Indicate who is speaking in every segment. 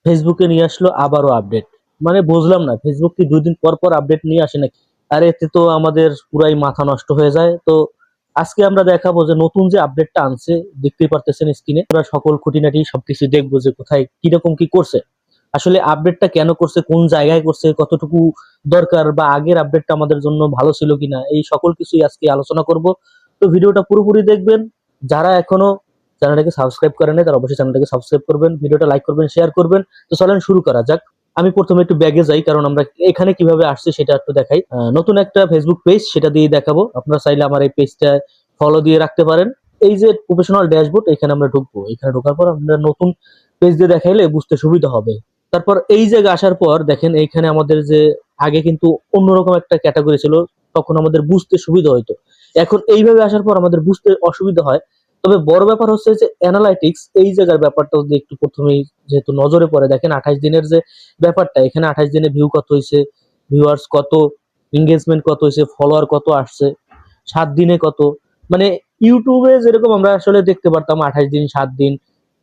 Speaker 1: ফেসবুকে নিয়ে আসলো আবারও আপডেট। মানে বুঝলাম না, ফেসবুক কি 2 দিন পর পর আপডেট নিয়ে আসে নাকি? আর এতে তো আমাদের পুরাই মাথা নষ্ট হয়ে যায়। তো আজকে আমরা দেখাবো যে নতুন যে আপডেটটা আনছে, দেখতেই পারতেছেন স্ক্রিনে, আমরা সকল খুঁটিনাটি সবকিছু দেখবো যে কোথায় কিরকম কি করছে, আসলে আপডেটটা কেন করছে, কোন জায়গায় করছে, কতটুকু দরকার, বা আগের আপডেটটা আমাদের জন্য ভালো ছিল কিনা, এই সকল কিছুই আজকে আলোচনা করব। তো ভিডিওটা পুরোপুরি দেখবেন। যারা এখনো চ্যানেলটাকে সাবস্ক্রাইব করেন নাই তারা অবশ্যই চ্যানেলটাকে সাবস্ক্রাইব করবেন, ভিডিওটা লাইক করবেন, শেয়ার করবেন। তো চলেন শুরু করা যাক। আমি প্রথমে একটু ব্যাগে যাই, কারণ আমরা এখানে কিভাবে আসছি সেটা একটু দেখাই। নতুন একটা ফেসবুক পেজ, সেটা দিয়ে দেখাবো। আপনারা চাইলে আমার এই পেজটা ফলো দিয়ে রাখতে পারেন। এই যে প্রফেশনাল ড্যাশবোর্ড, এখানে আমরা ঢুকবো। এখানে ঢোকার পর আমরা নতুন পেজ দিয়ে দেখাইলে বুঝতে সুবিধা হবে। তারপর এই জায়গায় আসার পর দেখেন এইখানে আমাদের যে আগে কিন্তু অন্যরকম একটা ক্যাটাগরি ছিল, তখন আমাদের বুঝতে সুবিধা হইতো। এখন এইভাবে আসার পর আমাদের বুঝতে অসুবিধা হয়। তবে বড় ব্যাপার হচ্ছে যে অ্যানালাইটিক্স, এই জায়গার ব্যাপারটা যদি একটু প্রথমেই যেহেতু নজরে পড়ে, দেখেন 28 দিনের যে ব্যাপারটা, এখানে 28 দিনে ভিউ কত হয়েছে, ভিউয়ার্স কত, এঙ্গেজমেন্ট কত হয়েছে, ফলোয়ার কত আসছে, 7 দিনে কত। মানে ইউটিউবে যেরকম আমরা আসলে দেখতে পারতাম 28 দিন, 7 দিন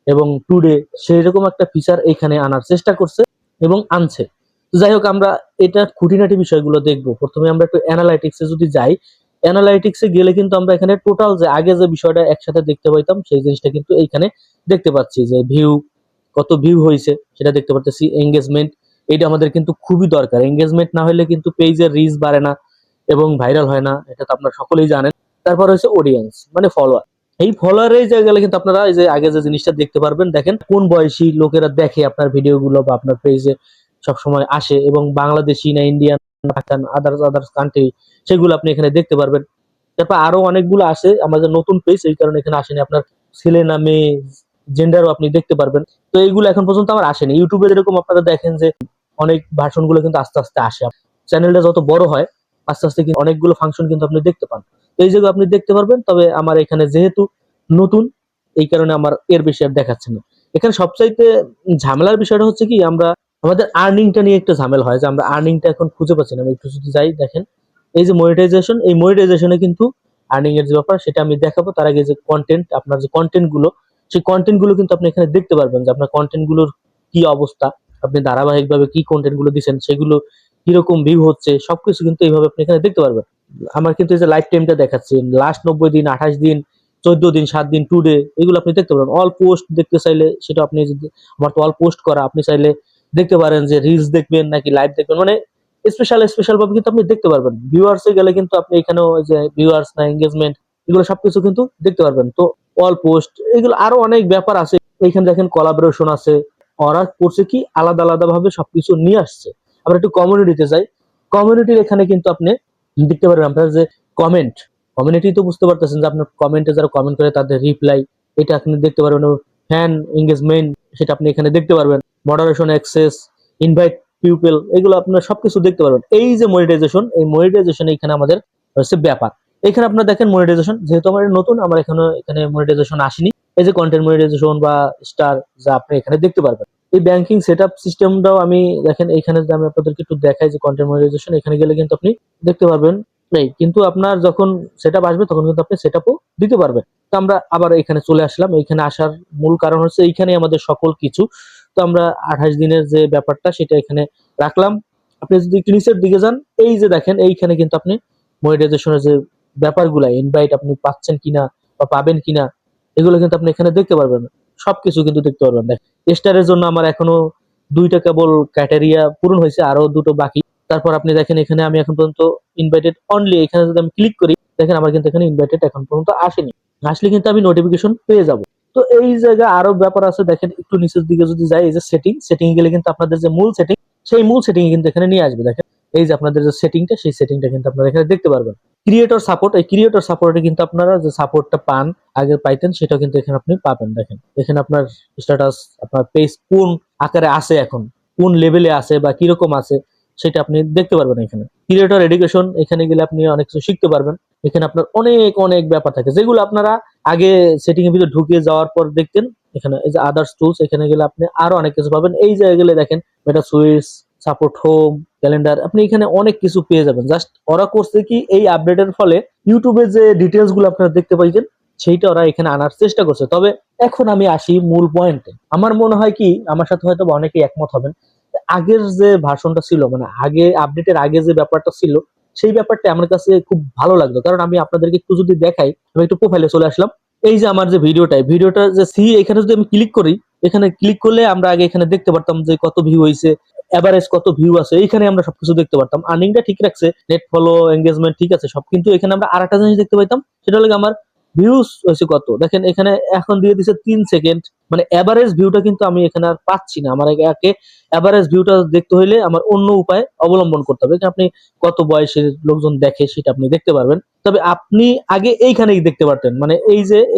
Speaker 1: এবং টুডে, সেই রকম একটা ফিচার এখানে আনার চেষ্টা করছে এবং আনছে। তো যাই হোক, আমরা এটা খুঁটিনাটি বিষয়গুলো দেখবো। প্রথমে আমরা একটু অ্যানালাইটিক্সে যদি যাই, অ্যানালাইটিক্সে গেলে কিন্তু আমরা এখানে টোটাল যে আগে যে বিষয়টা একসাথে দেখতে পাইতাম সেই জিনিসটা কিন্তু এইখানে দেখতে পাচ্ছি, যে ভিউ কত ভিউ হয়েছে সেটা দেখতে পাচ্ছি, এঙ্গেজমেন্ট, এটা আমাদের কিন্তু খুবই দরকার। এঙ্গেজমেন্ট না হলে কিন্তু পেজের রিচ বাড়ে না এবং ভাইরাল হয় না, এটা তো আপনারা সকলেই জানেন। তারপর হচ্ছে অডিয়েন্স, মানে ফলোয়ার। এই ফলোয়ারের জায়গায় কিন্তু আপনারা এই যে আগে যে জিনিসটা দেখতে পারবেন, দেখেন কোন বয়সী লোকেরা দেখে আপনার ভিডিওগুলো বা আপনার পেজে সবসময় আসে, এবং বাংলাদেশি না Indian, Pakistan, others others country, সেগুলো আপনি এখানে দেখতে পারবেন। তারপর আরো অনেকগুলো আসে, আমাদের নতুন পেজ এই কারণে এখানে আসেনি। আপনার ছেলে না মেয়ে, জেন্ডারও আপনি দেখতে পারবেন। তো এইগুলো এখন পর্যন্ত আমার আসেনি। ইউটিউবে যেরকম আপনারা দেখেন যে অনেক ভার্সন গুলো কিন্তু আস্তে আস্তে আসে, চ্যানেলটা যত বড় হয় আস্তে আস্তে কিন্তু অনেকগুলো ফাংশন কিন্তু আপনি দেখতে পান। তো এই জায়গায় আপনি দেখতে পারবেন। তবে আমার এখানে যেহেতু নতুন, এই কারণে আমার এর বেশি আর দেখাচ্ছে না। এখানে সবচাইতে ঝামেলার বিষয়টা হচ্ছে কি, আমরা আমাদের আর্নিংটা নিয়ে একটু ঝামেলা হয়, যে আমরা আর্নিংটা এখন খুঁজে পাচ্ছি না। আমি একটু যদি যাই, দেখেন এই যে মনিটাইজেশন, এই মনিটাইজেশনে কিন্তু আর্নিং এর যে ব্যাপার সেটা আমি দেখাবো। তার আগে যে কন্টেন্ট, আপনার যে কন্টেন্ট গুলো, সেই কন্টেন্ট গুলো কিন্তু আপনি এখানে দেখতে পারবেন যে আপনার কন্টেন্ট গুলোর কি অবস্থা, আপনি ধারাবাহিকভাবে কি কন্টেন্ট গুলো দিচ্ছেন, সেগুলো কিরকম ভিউ হচ্ছে, সবকিছু কিন্তু এইভাবে আপনি এখানে দেখতে পারবেন। আমার কিন্তু এই যে লাইফ টাইমটা দেখাচ্ছি, লাস্ট 90 দিন, 28 দিন, 14 দিন, 7 দিন, টুডে, এগুলো আপনি দেখতে পারবেন। অল পোস্ট দেখতে চাইলে সেটা আপনি যদি, আমার তো অল পোস্ট করা, আপনি চাইলে দেখতে পারেন যে রিলস দেখবেন নাকি লাইভ দেখবেন, মানে স্পেশাল স্পেশাল ভাবে কিন্তু আপনি দেখতে পারবেন। ভিউয়ার্স এ গেলে কিন্তু আপনি এখানেও ওই যে ভিউয়ার্স না এঙ্গেজমেন্ট, এগুলো সবকিছু কিন্তু দেখতে পারবেন। তো অল পোস্ট, এগুলো আরো অনেক ব্যাপার আছে। এখানে দেখেন কোলাবোরেশন আছে, ওরা করছে কি আলাদা আলাদা ভাবে সবকিছু নিয়ে আসছে। আমরা একটু কমিউনিটিতে যাই, কমিউনিটির এখানে কিন্তু আপনি দেখতে পারবেন আপনার যে কমেন্ট, কমিউনিটি তো বুঝতে পারতেছেন যে আপনার কমেন্টে যারা কমেন্ট করে তাদের রিপ্লাই, এটা আপনি দেখতে পারবেন। ফ্যান এঙ্গেজমেন্ট, সেটা আপনি এখানে দেখতে পারবেন। মডারেশন অ্যাক্সেস, ইনভাইট পিপল, এগুলো আপনার সবকিছু দেখতে পারবেন। এই যে মনিটাইজেশন, এই মনিটাইজেশন এখানে আমাদের হচ্ছে ব্যাপার। এখানে আপনার দেখেন মনিটাইজেশন, যেহেতু আমার নতুন, আমার এখানে মনিটাইজেশন আসেনি। এই যে কন্টেন্ট মনিটাইজেশন বা স্টার, যা আপনি এখানে দেখতে পারবেন। এই ব্যাংকিং সেটআপ সিস্টেমটাও আমি দেখেন এইখানে, আমি আপনাদেরকে একটু দেখাই যে কন্টেন্ট মনিটাইজেশন, এখানে গেলে কিন্তু আপনি দেখতে পারবেন। নেই কিন্তু আপনার যখন সেটআপ আসবে তখন কিন্তু আপনি সেটআপও দিতে পারবেন। তো আমরা আবার এখানে চলে আসলাম। এইখানে আসার মূল কারণ হচ্ছে এইখানে আমাদের সকল কিছু। তো আমরা 28 দিনের যে ব্যাপারটা সেটা এখানে রাখলাম। আপনি যদি একটু নিচের দিকে যান, এই যে দেখেন এইখানে কিন্তু আপনি মনিটাইজেশনের যে ব্যাপারগুলা, ইনভাইট আপনি পাচ্ছেন কিনা বা পাবেন কিনা, এগুলো কিন্তু আপনি এখানে দেখতে পারবেন। সবকিছু কিন্তু দেখতে পারবেন। দেখেন স্টারের জন্য আমার এখনো 2টা কেবল ক্রাইটেরিয়া পূরণ হয়েছে, আরো 2টো বাকি। তারপর আপনি দেখেন এখানে আমি এখন পর্যন্ত ইনভাইটেড অনলি, এখানে যদি আমি ক্লিক করি, দেখেন আমার কিন্তু এখানে ইনভাইটেড এখন পর্যন্ত আসেনি। আসলে কিন্তু আমি নোটিফিকেশন পেয়ে যাব। তো এই জায়গায় আরো ব্যাপার আছে, দেখেন একটু নিচের দিকে যদি যাই, এই যে সেটিং এ গেলে কিন্তু আপনাদের যে মূল সেটিং, সেই মূল সেটিং কিন্তু এখানে নিয়ে আসবে। দেখেন এই যে আপনাদের যে সেটিংটা, সেই সেটিংটা কিন্তু আপনারা এখানে দেখতে পারবেন। ক্রিয়েটর সাপোর্ট, এই ক্রিয়েটর সাপোর্টে কিন্তু আপনারা যে সাপোর্টটা পান, আগে পাইতেন, সেটাও কিন্তু এখানে আপনি পাবেন। দেখেন এখানে আপনার স্ট্যাটাস, আপনার পেজ কোন আকারে আছে, এখন কোন লেভেলে আছে বা কিরকম আছে, সেটা আপনি দেখতে পারবেন। এখানে ক্রিয়েটর এডুকেশন, এখানে গেলে আপনি অনেক কিছু শিখতে পারবেন। এখানে আপনার অনেক অনেক ব্যাপার থাকে, যেগুলো আপনারা আগে সেটিং এর ভিতরে ঢুকে যাওয়ার পর দেখতেন। এখানে এই যে আদার্স টুলস, এখানে গেলে আপনি আরো অনেক কিছু পাবেন। এই জায়গায় গেলে দেখেন মেটা সুইটস, সাপোর্ট হোম, ক্যালেন্ডার, আপনি এখানে অনেক কিছু পেয়ে যাবেন। জাস্ট ওরা করছে কি, এই আপডেটের ফলে ইউটিউবে যে ডিটেলস গুলো আপনারা দেখতে পাইছেন, সেইটা ওরা এখানে আনার চেষ্টা করছে। তবে এখন আমি আসি মূল পয়েন্টে। আমার মনে হয় কি, আমার সাথে হয়তো বা অনেকেই একমত হবেন, আগের যে ভার্সনটা ছিল, মানে আগে আপডেটের আগে যে ব্যাপারটা ছিল, সেই ব্যাপারটা আমার কাছে খুব ভালো লাগতো। কারণ আমি আপনাদেরকে একটু যদি দেখাই, আমি একটু প্রোফাইলে চলে আসলাম। এই যে আমার যে ভিডিওটা যে সি, এখানে যদি আমি ক্লিক করি, এখানে ক্লিক করলে আমরা আগে এখানে দেখতে পারতাম যে কত ভিউ হয়েছে, এভারেজ কত ভিউ আছে, এইখানে আমরা সবকিছু দেখতে পারতাম। আর্নিংটা ঠিক রাখছে, নেট ফলো, এঙ্গেজমেন্ট ঠিক আছে সব, কিন্তু এখানে আমরা আরেকটা জিনিস দেখতে পাইতাম, সেটা হলো আমার ভিউজ হয়েছে কত। দেখেন এখানে এখন দিয়ে দিছে 3 সেকেন্ড, মানে এভারেজ ভিউটা কিন্তু আমি এখানে আর পাচ্ছি না। আমার একে এভারেজ ভিউটা দেখতে হইলে আমার অন্য উপায় অবলম্বন করতে হবে। আপনি কত বয়সের লোকজন দেখে সেটা আপনি দেখতে পারবেন। তবে আপনি আগে এইখানেই দেখতে পারতেন, মানে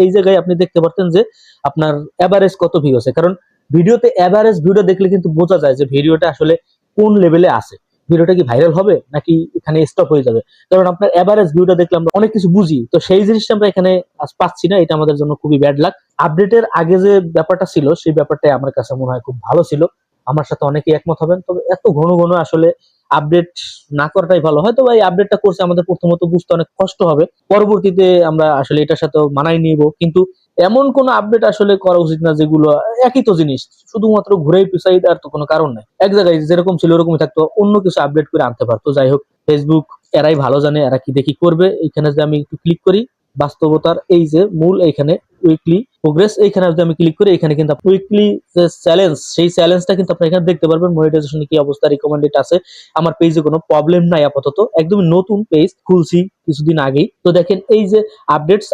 Speaker 1: এই জায়গায় আপনি দেখতে পারতেন যে আপনার এভারেজ কত ভিউ আছে। কারণ ভিডিওতে এভারেজ ভিউটা দেখলে কিন্তু বোঝা যায় যে ভিডিওটা আসলে কোন লেভেলে আছে, ভিডিওটা কি ভাইরাল হবে নাকি এখানে স্টপ হয়ে যাবে। কারণ আপনার এভারেজ ভিউটা দেখলে আমরা অনেক কিছু বুঝি, তো সেই জিনিসটা আমরা এখানে আজ পাচ্ছি না, এটা আমাদের জন্য খুবই ব্যাড লাক। আপডেটের আগে যে ব্যাপারটা ছিল সেই ব্যাপারটাই আমার কাছে মনে হয় খুব ভালো ছিল। আমার সাথে অনেকেই একমত হবেন। তবে এত ঘন ঘন আসলে আপডেট না করাটাই ভালো। হয়তো এই আপডেটটা করছে আমাদের প্রথমত বুঝতে অনেক কষ্ট হবে, পরবর্তীতে আমরা আসলে এটার সাথে মানাই নিব। কিন্তু এমন কোন আপডেট আসলে করা উচিত না যেগুলো একই তো জিনিস, শুধুমাত্র ঘুরেই পিছাই, আর তো কোনো কারণ নাই। এক জায়গায় যেরকম ছিল ওরকমই থাকতো, অন্য কিছু আপডেট করে আনতে পারতো। যাই হোক, ফেসবুক এরাই ভালো জানে এরা কি দেখি করবে। এখানে যদি আমি একটু ক্লিক করি, বাস্তবতার এই যে মূল এইখানে উইকলি প্রোগ্রেস, এইখানে যদি আমি ক্লিক করি, এখানে কিন্তু উইকলি যে চ্যালেঞ্জ, সেই চ্যালেঞ্জটা কিন্তু আপনি এখানে দেখতে পারবেন। মনিটাইজেশন কি অবস্থা, রিকমেন্ডেড আছে, আমার পেজে কোনো প্রবলেম নাই আপাতত, একদমই নতুন পেজ খুলছি কিছুদিন আগেই। তো দেখেন এই যে আপডেটস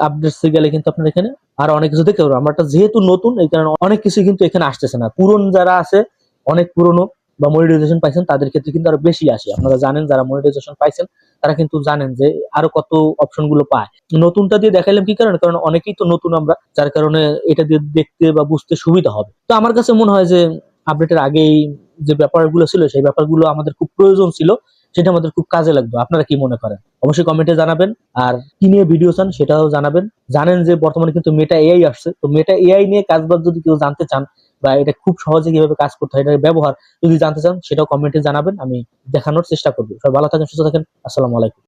Speaker 1: গেলে কিন্তু আপনার এখানে আর অনেক কিছু দেখতে পারবো। আমারটা যেহেতু নতুন, এই কারণে অনেক কিছু কিন্তু এখানে আসতেছে না। পুরনো যারা আছে, অনেক পুরনো বা মনিটাইজেশন পাইছেন, তাদের ক্ষেত্রে কিন্তু আরো বেশি আসে। আপনারা জানেন, যারা মনিটাইজেশন পাইছেন তারা কিন্তু জানেন যে আরো কত অপশন গুলো পায়। নতুনটা দিয়ে দেখাইলাম কি কারণে, কারণ অনেকেই তো নতুন আমরা, যার কারণে এটা দিয়ে দেখতে বা বুঝতে সুবিধা হবে। তো আমার কাছে মনে হয় যে আপডেটের আগেই যে ব্যাপারগুলো ছিল, সেই ব্যাপারগুলো আমাদের খুব প্রয়োজন ছিল, সেটা আমাদের খুব কাজে লাগতো। আপনারা কি মনে করেন অবশ্যই কমেন্টে জানাবেন। আর কি নিয়ে ভিডিও চান সেটাও জানাবেন। জানেন যে বর্তমানে কিন্তু মেটা এআই আসছে, তো মেটা এআই নিয়ে কাজবাজ যদি কেউ জানতে চান, বা এটা খুব সহজে কিভাবে কাজ করতে হয়, এটার ব্যবহার যদি জানতে চান, সেটাও কমেন্টে জানাবেন, আমি দেখানোর চেষ্টা করবো। সবাই ভালো থাকেন, সুস্থ থাকেন, আসসালামু আলাইকুম।